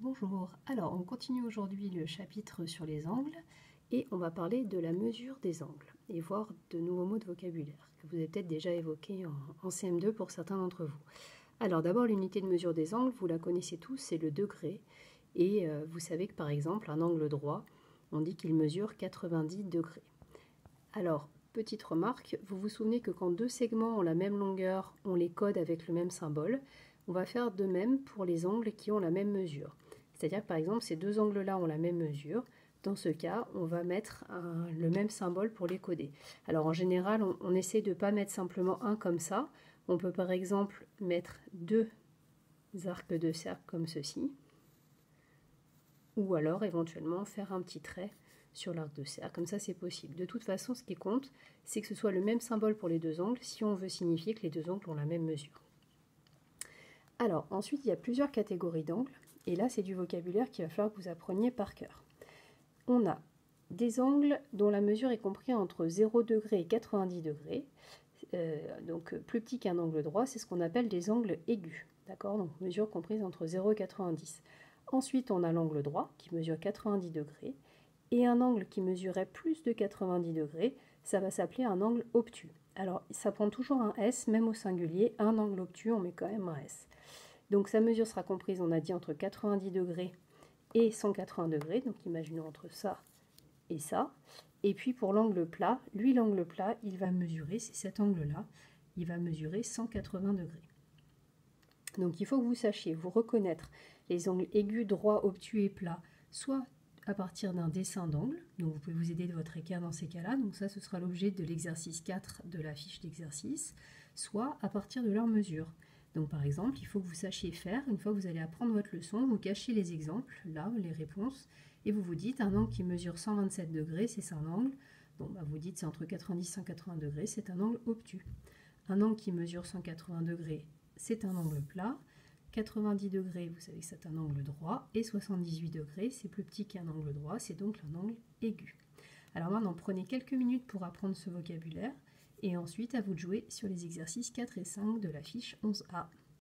Bonjour, alors on continue aujourd'hui le chapitre sur les angles et on va parler de la mesure des angles et voir de nouveaux mots de vocabulaire que vous avez peut-être déjà évoqués en CM2 pour certains d'entre vous. Alors d'abord l'unité de mesure des angles, vous la connaissez tous, c'est le degré et vous savez que par exemple un angle droit, on dit qu'il mesure 90 degrés. Alors petite remarque, vous vous souvenez que quand deux segments ont la même longueur, on les code avec le même symbole. On va faire de même pour les angles qui ont la même mesure. C'est-à-dire que par exemple, ces deux angles-là ont la même mesure. Dans ce cas, on va mettre le même symbole pour les coder. Alors en général, on essaie de ne pas mettre simplement un comme ça. On peut par exemple mettre deux arcs de cercle comme ceci. Ou alors éventuellement faire un petit trait sur l'arc de cercle. Comme ça, c'est possible. De toute façon, ce qui compte, c'est que ce soit le même symbole pour les deux angles si on veut signifier que les deux angles ont la même mesure. Alors ensuite il y a plusieurs catégories d'angles et là c'est du vocabulaire qu'il va falloir que vous appreniez par cœur. On a des angles dont la mesure est comprise entre 0 degré et 90 degrés, donc plus petit qu'un angle droit, c'est ce qu'on appelle des angles aigus, d'accord, donc mesure comprise entre 0 et 90. Ensuite on a l'angle droit qui mesure 90 degrés et un angle qui mesurait plus de 90 degrés, ça va s'appeler un angle obtus. Alors ça prend toujours un S, même au singulier, un angle obtus on met quand même un S. Donc sa mesure sera comprise, on a dit, entre 90 degrés et 180 degrés. Donc imaginons entre ça et ça. Et puis pour l'angle plat, lui l'angle plat, il va mesurer, c'est cet angle-là, il va mesurer 180 degrés. Donc il faut que vous sachiez vous reconnaître les angles aigus, droits, obtus et plats, soit à partir d'un dessin d'angle, donc vous pouvez vous aider de votre équerre dans ces cas-là, donc ça ce sera l'objet de l'exercice 4 de la fiche d'exercice, soit à partir de leur mesure. Donc par exemple, il faut que vous sachiez faire, une fois que vous allez apprendre votre leçon, vous cachez les exemples, là, les réponses, et vous vous dites un angle qui mesure 127 degrés, c'est un angle, donc vous dites c'est entre 90 et 180 degrés, c'est un angle obtus. Un angle qui mesure 180 degrés, c'est un angle plat. 90 degrés, vous savez que c'est un angle droit, et 78 degrés, c'est plus petit qu'un angle droit, c'est donc un angle aigu. Alors maintenant, prenez quelques minutes pour apprendre ce vocabulaire, et ensuite à vous de jouer sur les exercices 4 et 5 de la fiche 11A.